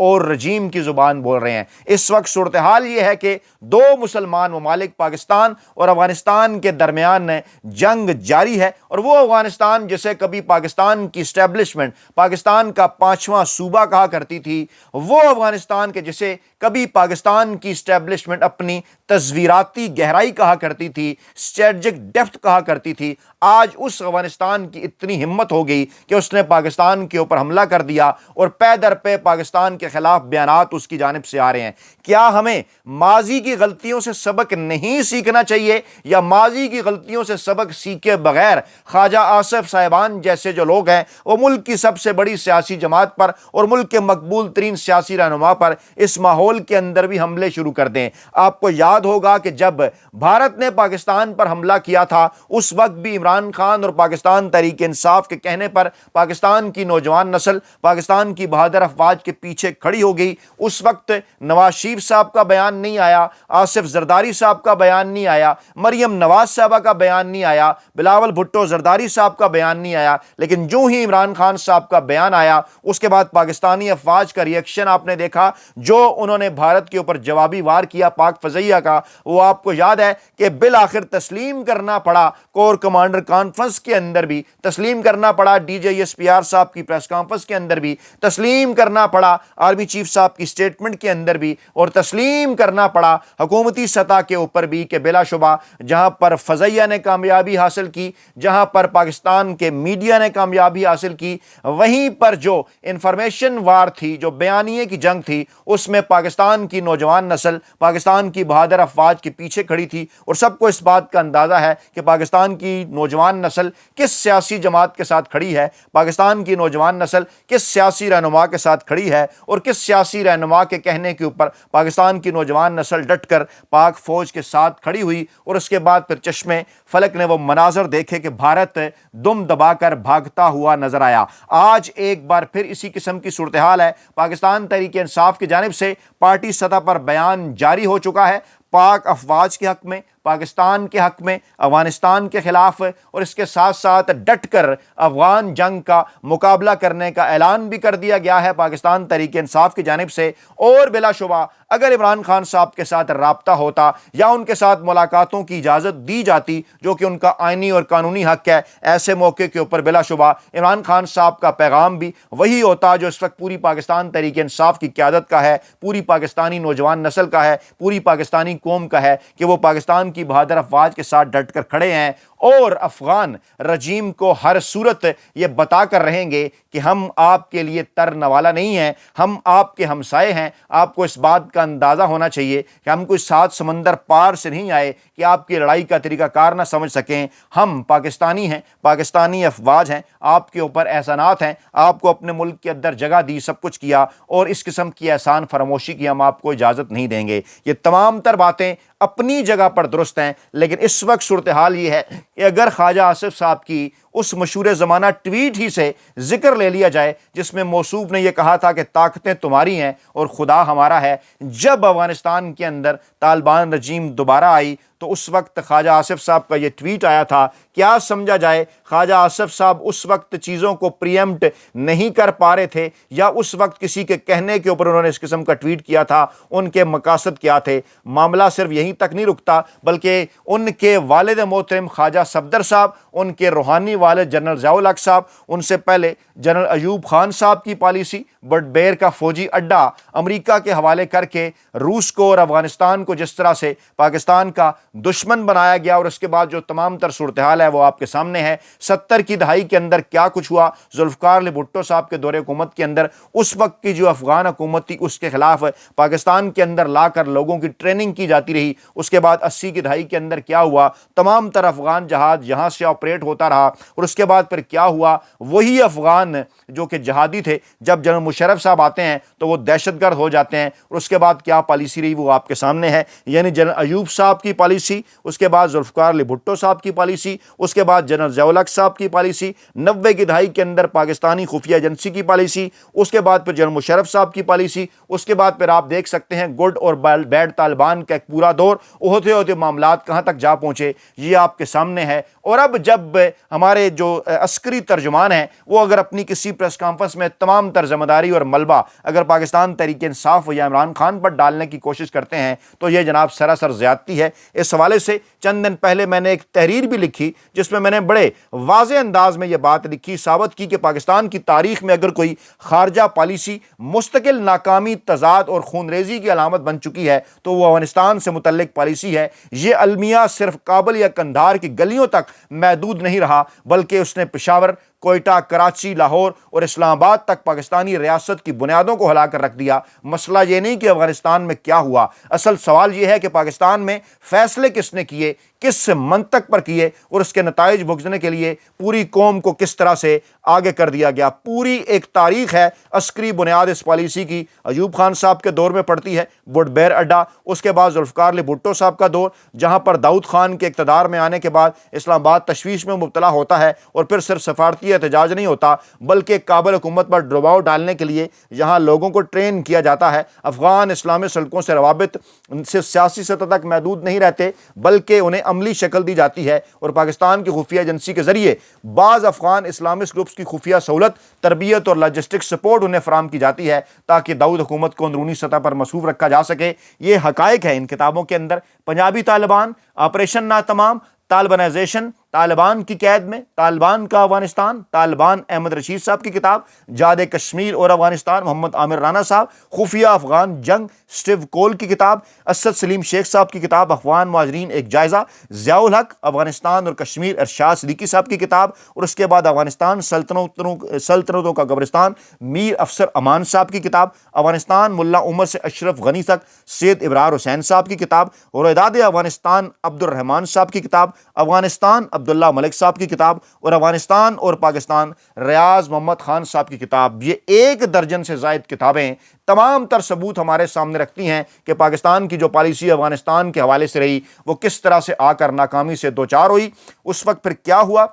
اور رجیم کی زبان بول رہے ہیں۔ اس وقت صورتحال یہ ہے کہ دو مسلمان ممالک پاکستان اور افغانستان کے درمیان جنگ جاری ہے، اور وہ افغانستان جسے کبھی پاکستان کی اسٹیبلشمنٹ پاکستان کا 5واں صوبہ کہا کرتی تھی، وہ افغانستان کے جسے کبھی پاکستان کی اسٹیبلشمنٹ اپنی تصویراتی گہرائی کہا کرتی تھی، اسٹریٹجک ڈیپتھ کہا کرتی تھی، آج اس افغانستان کی اتنی ہمت ہو گئی کہ اس نے پاکستان کے اوپر حملہ کر دیا، اور پے در پے پاکستان کے خلاف بیانات اس کی جانب سے آ رہے ہیں۔ کیا ہمیں ماضی کی غلطیوں سے سبق نہیں سیکھنا چاہیے، یا ماضی کی غلطیوں سے سبق سیکھے بغیر خواجہ آصف صاحبان جیسے جو لوگ ہیں وہ ملک کی سب سے بڑی سیاسی جماعت پر اور ملک کے مقبول ترین سیاسی رہنما پر اس ماحول کے اندر بھی حملے شروع کر دیں؟ آپ کو یاد ہوگا کہ جب بھارت نے پاکستان پر حملہ کیا تھا اس وقت بھی عمران خان اور پاکستان تحریک انصاف کے کہنے پر پاکستان کی نوجوان نسل پاکستان کی بہادر افواج کے پیچھے کھڑی ہو گئی۔ اس وقت نواز شریف صاحب کا بیان نہیں آیا، آصف زرداری صاحب کا بیان نہیں آیا، مریم نواز صاحبہ کا بیان نہیں آیا، بلاول بھٹو زرداری صاحب کا بیان نہیں آیا، لیکن جو ہی عمران خان صاحب کا بیان آیا اس کے بعد پاکستانی افواج کا ریئیکشن آپ نے دیکھا، جو انہوں نے بھارت کے اوپر جوابی وار کیا پاک فضائیہ کا، وہ آپ کو یاد ہے کہ بالآخر تسلیم کرنا پڑا۔ کور کمانڈر کانفرنس کے اندر بھی تسلیم کرنا پڑا، D J S P R صاحب کی پریس کانفرنس کے اندر بھی تسلیم کرنا پڑا، آرمی چیف صاحب کی سٹیٹمنٹ کے اندر بھی، اور تسلیم کرنا پڑا حکومتی سطح کے اوپر بھی کہ بلا شبہ جہاں پر فضائیہ نے کامیابی حاصل کی، جہاں پر پاکستان کے میڈیا نے کامیابی حاصل کی، وہیں پر جو انفارمیشن وار تھی، جو بیانیے کی جنگ تھی، اس میں پاکستان کی نوجوان نسل پاکستان کی بہادر افواج کے پیچھے کھڑی تھی، اور سب کو اس بات کا اندازہ ہے کہ پاکستان کی نوجوان نسل کس سیاسی جماعت کے ساتھ کھڑی ہے، پاکستان کی نوجوان نسل کس سیاسی رہنما کے ساتھ کھڑی ہے، اور کس سیاسی رہنما کے کہنے کے اوپر پاکستان کی نوجوان نسل ڈٹ کر پاک فوج کے ساتھ کھڑی ہوئی۔ اور اس کے بعد پھر چشمے فلک نے وہ مناظر دیکھے کہ بھارت دم دبا کر بھاگتا ہوا نظر آیا۔ آج ایک بار پھر اسی قسم کی صورتحال ہے، پاکستان تحریک انصاف کی جانب سے پارٹی سطح پر بیان جاری ہو چکا ہے پاک افواج کے حق میں، پاکستان کے حق میں، افغانستان کے خلاف، اور اس کے ساتھ ساتھ ڈٹ کر افغان جنگ کا مقابلہ کرنے کا اعلان بھی کر دیا گیا ہے پاکستان تحریک انصاف کی جانب سے۔ اور بلا شبہ اگر عمران خان صاحب کے ساتھ رابطہ ہوتا یا ان کے ساتھ ملاقاتوں کی اجازت دی جاتی، جو کہ ان کا آئینی اور قانونی حق ہے، ایسے موقع کے اوپر بلا شبہ عمران خان صاحب کا پیغام بھی وہی ہوتا جو اس وقت پوری پاکستان تحریک انصاف کی قیادت کا ہے، پوری پاکستانی نوجوان نسل کا ہے، پوری پاکستانی قوم کا ہے، کہ وہ پاکستان کی بہادر افواج کے ساتھ ڈٹ کر کھڑے ہیں، اور افغان رجیم کو ہر صورت یہ بتا کر رہیں گے کہ ہم آپ کے لیے تر نوالا نہیں ہیں، ہم آپ کے ہمسائے ہیں۔ آپ کو اس بات کا اندازہ ہونا چاہیے کہ ہم کوئی 7 سمندر پار سے نہیں آئے کہ آپ کی لڑائی کا طریقہ کار نہ سمجھ سکیں۔ ہم پاکستانی ہیں، پاکستانی افواج ہیں، آپ کے اوپر احسانات ہیں، آپ کو اپنے ملک کے اندر جگہ دی، سب کچھ کیا، اور اس قسم کی احسان فراموشی کی ہم آپ کو اجازت نہیں دیں گے۔ یہ تمام تر باتیں اپنی جگہ پر درست ہیں، لیکن اس وقت صورتحال یہ ہے کہ اگر خواجہ آصف صاحب کی اس مشہور زمانہ ٹویٹ ہی سے ذکر لے لیا جائے جس میں موصوف نے یہ کہا تھا کہ طاقتیں تمہاری ہیں اور خدا ہمارا ہے، جب افغانستان کے اندر طالبان رجیم دوبارہ آئی تو اس وقت خواجہ آصف صاحب کا یہ ٹویٹ آیا تھا۔ کیا سمجھا جائے خواجہ آصف صاحب اس وقت چیزوں کو پریمپٹ نہیں کر پا رہے تھے، یا اس وقت کسی کے کہنے کے اوپر انہوں نے اس قسم کا ٹویٹ کیا تھا؟ ان کے مقاصد کیا تھے؟ معاملہ صرف یہیں تک نہیں رکتا، بلکہ ان کے والد محترم خواجہ صفدر صاحب، ان کے روحانی والد جنرل ضیاء الحق صاحب، ان سے پہلے جنرل ایوب خان صاحب کی پالیسی، بٹ بیر کا فوجی اڈا امریکہ کے حوالے کر کے روس کو اور افغانستان کو جس طرح سے پاکستان کا دشمن بنایا گیا، اور اس کے بعد جو تمام تر صورتحال ہے وہ آپ کے سامنے ہے۔ 70 کی دہائی کے اندر کیا کچھ ہوا ذوالفقار علی بھٹو صاحب کے دور حکومت کے اندر، اس وقت کی جو افغان حکومت تھی اس کے خلاف پاکستان کے اندر لا کر لوگوں کی ٹریننگ کی جاتی رہی۔ اس کے بعد 80 کی دہائی کے اندر کیا ہوا، تمام تر افغان جہاد یہاں سے آپریٹ ہوتا رہا، اور اس کے بعد پھر کیا ہوا، وہی افغان جو کہ جہادی تھے جب جنرل مشرف صاحب آتے ہیں تو وہ دہشت گرد ہو جاتے ہیں، اور اس کے بعد کیا پالیسی رہی وہ آپ کے سامنے ہے۔ یعنی جنرل ایوب صاحب کی پالیسی، اس کے بعد ذوالفقار علی بھٹو صاحب کی پالیسی، اس کے بعد جنرل ضیاء الحق صاحب کی پالیسی، 90 کی دہائی کے اندر پاکستانی خفیہ ایجنسی کی پالیسی، اس کے بعد پھر جنرل مشرف صاحب کی پالیسی، اس کے بعد پھر آپ دیکھ سکتے ہیں گڈ اور بیڈ طالبان کا ایک پورا دور، ہوتے ہوتے معاملات کہاں تک جا پہنچے یہ آپ کے سامنے ہے۔ اور اب جب ہمارے ہمارے جو عسکری ترجمان ہیں وہ اگر اپنی کسی پریس کانفرنس میں تمام تر ذمہ داری اور ملبہ اگر پاکستان تحریک انصاف یا عمران خان پر ڈالنے کی کوشش کرتے ہیں تو یہ جناب سراسر زیادتی ہے۔ اس حوالے سے چند دن پہلے میں نے ایک تحریر بھی لکھی جس میں نے بڑے واضح انداز میں یہ بات لکھی، ثابت کی کہ پاکستان کی تاریخ میں اگر کوئی خارجہ پالیسی مستقل ناکامی، تضاد اور خونریزی کی علامت بن چکی ہے تو وہ افغانستان سے متعلق پالیسی ہے۔ یہ المیہ صرف کابل یا قندھار کی گلیوں تک محدود نہیں رہا بلکہ اس نے پشاور، کوئٹہ، کراچی، لاہور اور اسلام آباد تک پاکستانی ریاست کی بنیادوں کو ہلا کر رکھ دیا۔ مسئلہ یہ نہیں کہ افغانستان میں کیا ہوا، اصل سوال یہ ہے کہ پاکستان میں فیصلے کس نے کیے، کس منطق پر کیے اور اس کے نتائج بھگتنے کے لیے پوری قوم کو کس طرح سے آگے کر دیا گیا۔ پوری ایک تاریخ ہے عسکری بنیاد اس پالیسی کی۔ ایوب خان صاحب کے دور میں پڑتی ہے، بوڈ بیر اڈا، اس کے بعد ذوالفقار علی بھٹو صاحب کا دور جہاں پر داؤد خان کے اقتدار میں آنے کے بعد اسلام آباد تشویش میں مبتلا ہوتا ہے اور پھر صرف سفارتی احتجاج نہیں ہوتا بلکہ کابل حکومت پر دباؤ ڈالنے کے لیے یہاں لوگوں کو ٹرین کیا جاتا ہے۔ افغان اسلامی سڑکوں سے روابط صرف سیاسی سطح تک محدود نہیں رہتے بلکہ انہیں عملی شکل دی جاتی ہے اور پاکستان کی خفیہ ایجنسی کے ذریعے بعض افغان اسلامسٹ گروپس کی خفیہ سہولت، تربیت اور لاجسٹک سپورٹ انہیں فراہم کی جاتی ہے تاکہ داؤد حکومت کو اندرونی سطح پر مصروف رکھا جا سکے۔ یہ حقائق ہیں ان کتابوں کے اندر۔ پنجابی طالبان، آپریشن ناتمام، طالبانائزیشن، طالبان کی قید میں، طالبان کا افغانستان، طالبان احمد رشید صاحب کی کتاب، جاد کشمیر اور افغانستان محمد عامر رانا صاحب، خفیہ افغان جنگ سٹیو کول کی کتاب، اسد سلیم شیخ صاحب کی کتاب افغان مہاجرین ایک جائزہ، ضیاء الحق افغانستان اور کشمیر ارشاد صدیقی صاحب کی کتاب، اور اس کے بعد افغانستان سلطنتوں کا قبرستان میر افسر امان صاحب کی کتاب، افغانستان ملا عمر سے اشرف غنی تک سید ابرار حسین صاحب کی کتاب، اور اعداد افغانستان عبد الرحمان صاحب کی کتاب، افغانستان عبداللہ ملک صاحب کی کتاب، اور افغانستان اور پاکستان ریاض محمد خان صاحب کی کتاب۔ یہ 1 درجن سے زائد کتابیں تمام تر ثبوت ہمارے سامنے رکھتی ہیں کہ پاکستان کی جو پالیسی افغانستان کے حوالے سے رہی وہ کس طرح سے آ کر ناکامی سے دوچار ہوئی۔ اس وقت پھر کیا ہوا،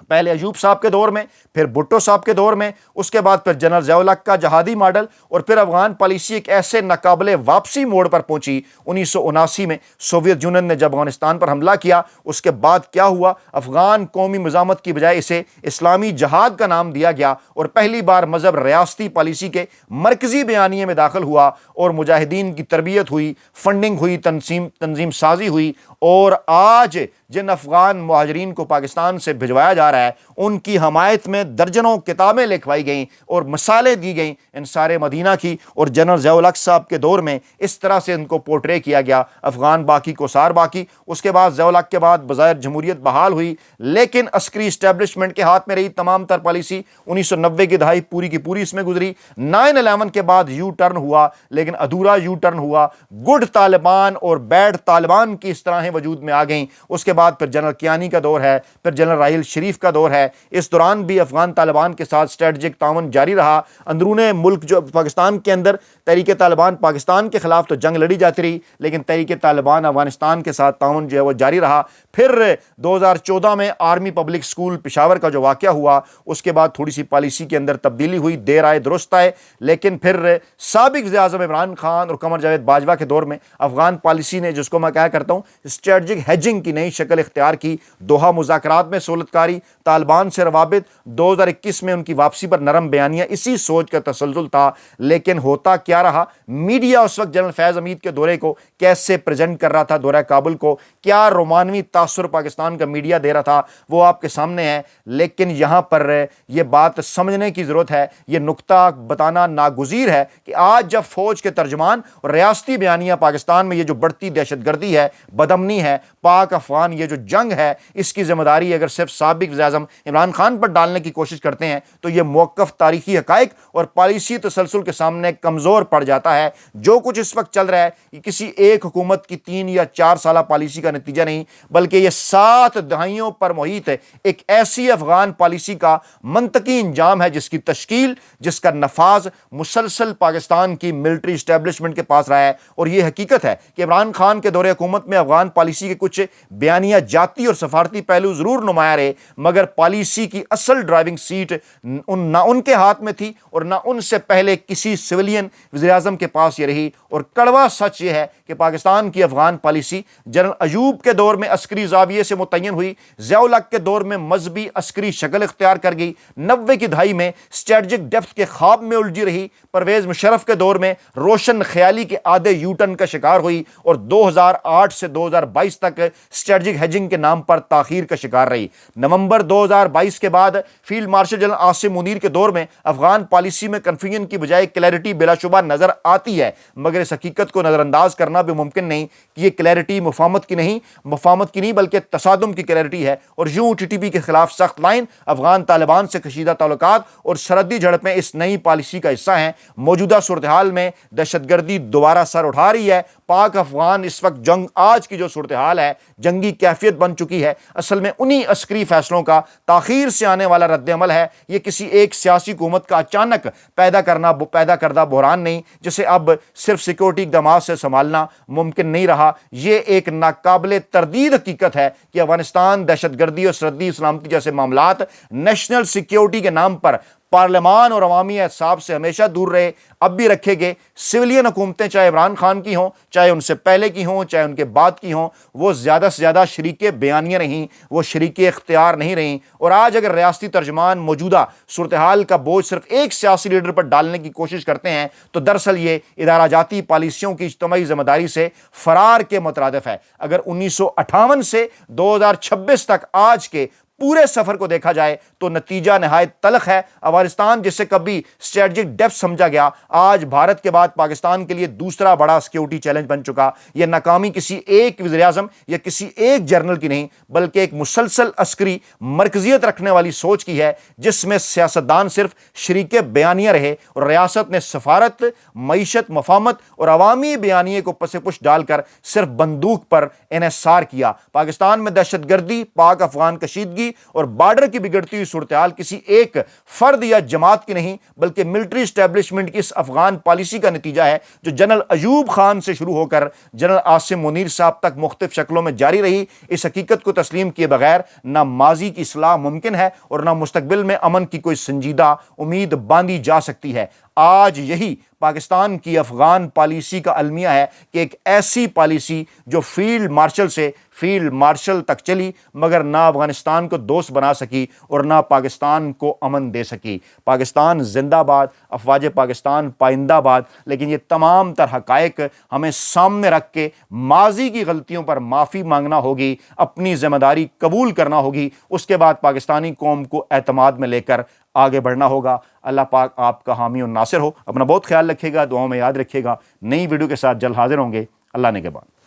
پہلے ایوب صاحب کے دور میں، پھر بھٹو صاحب کے دور میں، اس کے بعد پھر جنرل ضیاء الحق کا جہادی ماڈل، اور پھر افغان پالیسی ایک ایسے ناقابل واپسی موڑ پر پہنچی 1979 میں سوویت یونین نے جب افغانستان پر حملہ کیا۔ اس کے بعد کیا ہوا، افغان قومی مزاحمت کی بجائے اسے اسلامی جہاد کا نام دیا گیا اور پہلی بار مذہب ریاستی پالیسی کے مرکزی بیانیے میں داخل ہوا اور مجاہدین کی تربیت ہوئی، فنڈنگ ہوئی، تنظیم سازی ہوئی، اور آج جن افغان مہاجرین کو پاکستان سے بھجوایا جا رہا ہے ان کی حمایت میں درجنوں کتابیں لکھوائی گئیں اور مثالیں دی گئیں انصار مدینہ کی، اور جنرل ضیاء الحق صاحب کے دور میں اس طرح سے ان کو پورٹرے کیا گیا، افغان باقی کو سار باقی۔ اس کے بعد ضیاء الحق کے بعد بظاہر جمہوریت بحال ہوئی لیکن عسکری اسٹیبلشمنٹ کے ہاتھ میں رہی تمام تر پالیسی۔ 1990 کی دہائی پوری کی پوری اس میں گزری۔ 9/11 کے بعد یو ٹرن ہوا لیکن ادھورا یو ٹرن ہوا، گڈ طالبان اور بیڈ طالبان کی اس طرح وجود میں آ گئیں۔ اس کے بعد پھر جنرل کیانی کا دور ہے، پھر جنرل راحیل شریف کا دور ہے۔ اس دوران بھی افغان طالبان کے ساتھ اسٹریٹجک تعاون جاری رہا۔ اندرون ملک جو پاکستان کے اندر تحریک طالبان پاکستان کے خلاف تو جنگ لڑی جاتی رہی لیکن تحریک طالبان افغانستان کے ساتھ تعاون جو ہے وہ جاری رہا۔ پھر 2014 میں آرمی پبلک سکول پشاور کا جو واقعہ ہوا اس کے بعد تھوڑی سی پالیسی کے اندر تبدیلی ہوئی، دیر آئے درست آئے، لیکن پھر سابق وزیر اعظم عمران خان اور قمر جاوید باجوہ کے دور میں افغان پالیسی نے، جس کو میں کہا کرتا ہوں اسٹریٹجک ہیجنگ کی نئی شکل اختیار کی۔ دوحہ مذاکرات میں سہولت کاری، طالبان سے روابط، 2021 میں ان کی واپسی پر نرم بیانیہ، اسی سوچ کا تسلسل تھا۔ لیکن ہوتا کیا رہا، میڈیا اس وقت جنرل فیض حمید کے دورے کو کیسے پریزنٹ کر رہا تھا، دورہ کابل کو کیا رومانوی تاثر پاکستان کا میڈیا دے رہا تھا، وہ آپ کے سامنے ہے۔ لیکن یہاں پر یہ بات سمجھنے کی ضرورت ہے، یہ نقطہ بتانا ناگزیر ہے کہ آج جب فوج کے ترجمان اور ریاستی بیانیہ پاکستان میں یہ جو بڑھتی دہشت گردی ہے، بدامنی ہے، پاک افغان یہ جو جنگ ہے، اس کی ذمہ داری اگر صرف سابق وزیر اعظم عمران خان پر ڈالنے کی کوشش کرتے ہیں تو یہ موقف تاریخی حقائق اور پالیسی تسلسل کے سامنے کمزور پڑ جاتا ہے۔ جو کچھ اس وقت چل رہا ہے یہ کسی ایک حکومت کی 3 یا 4 سالہ پالیسی کا نتیجہ نہیں بلکہ یہ 7 دہائیوں پر محیط ہے ایک ایسی افغان پالیسی کا منطقی انجام ہے جس کی تشکیل، جس کا نفاذ مسلسل پاکستان کی ملٹری اسٹیبلشمنٹ کے پاس رہا ہے۔ اور یہ حقیقت ہے کہ عمران خان کے دور حکومت میں افغان پالیسی کے کچھ بیانیہ جاتی اور سفارتی پہلو ضرور نمایاں رہے مگر پالیسی کی اصل ڈرائیونگ سیٹ نہ ان کے ہاتھ میں تھی اور نہ ان سے پہلے کسی سویلین وزیر اعظم کے پاس یہ رہی۔ اور کڑوا سچ یہ ہے کہ پاکستان کی افغان پالیسی جنرل ایوب کے دور میں عسکری زاویے سے متعین ہوئی، ضیاء الحق کے دور میں مذہبی عسکری شکل اختیار کر گئی، 90 کی دہائی میں اسٹریٹجک ڈیپتھ کے خواب میں الجھی رہی، پرویز مشرف کے دور میں روشن خیالی کے آدھے یو ٹرن کا شکار ہوئی، اور 2008 سے 2022 تک اسٹریٹجک ہیجنگ کے نام پر تاخیر کا شکار رہی۔ نومبر 2022 کے بعد field marshal general Asim Munir کے دور میں افغان پالیسی میں کنفیوژن کی بجائے کلیئرٹی بلا شبہ نظر آتی ہے، مگر اس حقیقت کو نظر انداز کرنا بھی ممکن نہیں کہ یہ کلیئرٹی مفاہمت کی نہیں بلکہ تصادم کی کلیئرٹی ہے، اور یوں ٹی ٹی پی کے خلاف سخت لائن، افغان طالبان سے کشیدہ تعلقات اور سرحدی جھڑپیں اس نئی پالیسی کا حصہ ہیں۔ موجودہ صورتحال میں دہشت گردی دوبارہ سر اٹھا رہی ہے۔ پاک افغان اس وقت جنگ، آج کی جو صورتحال ہے، جنگی کیفیت بن چکی ہے، اصل میں انہی عسکری فیصلوں کا تاخیر سے آنے والا رد عمل ہے۔ یہ کسی ایک سیاسی حکومت کا اچانک پیدا کردہ بحران نہیں، جسے اب صرف سیکورٹی اقدامات سے سنبھالنا ممکن نہیں رہا۔ یہ ایک ناقابل تردید حقیقت ہے کہ افغانستان دہشت گردی اور سرحدی سلامتی جیسے معاملات نیشنل سیکیورٹی کے نام پر پارلیمان اور عوامی احساب سے ہمیشہ دور رہے، اب بھی رکھے گئے۔ سویلین حکومتیں چاہے عمران خان کی ہوں، چاہے ان سے پہلے کی ہوں، چاہے ان کے بعد کی ہوں، وہ زیادہ سے زیادہ شریک بیانیہ رہیں، وہ شریک اختیار نہیں رہیں۔ اور آج اگر ریاستی ترجمان موجودہ صورتحال کا بوجھ صرف ایک سیاسی لیڈر پر ڈالنے کی کوشش کرتے ہیں تو دراصل یہ ادارہ جاتی پالیسیوں کی اجتماعی ذمہ داری سے فرار کے مترادف ہے۔ اگر 1958 سے 2026 تک آج کے پورے سفر کو دیکھا جائے تو نتیجہ نہایت تلخ ہے۔ افغانستان جسے کبھی اسٹریٹجک ڈیپتھ سمجھا گیا، آج بھارت کے بعد پاکستان کے لیے دوسرا بڑا سیکیورٹی چیلنج بن چکا۔ یہ ناکامی کسی ایک وزیر اعظم یا کسی ایک جنرل کی نہیں، بلکہ ایک مسلسل عسکری مرکزیت رکھنے والی سوچ کی ہے، جس میں سیاستدان صرف شریک بیانیہ رہے اور ریاست نے سفارت، معیشت، مفاہمت اور عوامی بیانیے کو پس پش ڈال کر صرف بندوق پر انحصار کیا۔ پاکستان میں دہشت گردی، پاک افغان کشیدگی اور بارڈر کی بگڑتی ہوئی صورتحال کسی ایک فرد یا جماعت کی نہیں، بلکہ ملٹری اسٹیبلشمنٹ کی اس افغان پالیسی کا نتیجہ ہے، جو جنرل ایوب خان سے شروع ہو کر جنرل عاصم منیر صاحب تک مختلف شکلوں میں جاری رہی۔ اس حقیقت کو تسلیم کیے بغیر نہ ماضی کی اصلاح ممکن ہے اور نہ مستقبل میں امن کی کوئی سنجیدہ امید باندھی جا سکتی ہے۔ آج یہی پاکستان کی افغان پالیسی کا المیہ ہے کہ ایک ایسی پالیسی جو فیلڈ مارشل سے فیلڈ مارشل تک چلی، مگر نہ افغانستان کو دوست بنا سکی اور نہ پاکستان کو امن دے سکی۔ پاکستان زندہ باد، افواج پاکستان پائندہ باد۔ لیکن یہ تمام تر حقائق ہمیں سامنے رکھ کے ماضی کی غلطیوں پر معافی مانگنا ہوگی، اپنی ذمہ داری قبول کرنا ہوگی، اس کے بعد پاکستانی قوم کو اعتماد میں لے کر آگے بڑھنا ہوگا۔ اللہ پاک آپ کا حامی و ناصر ہو۔ اپنا بہت خیال رکھیے گا، دعاؤں میں یاد رکھیے گا۔ نئی ویڈیو کے ساتھ جلد حاضر ہوں گے۔ اللہ نگہبان۔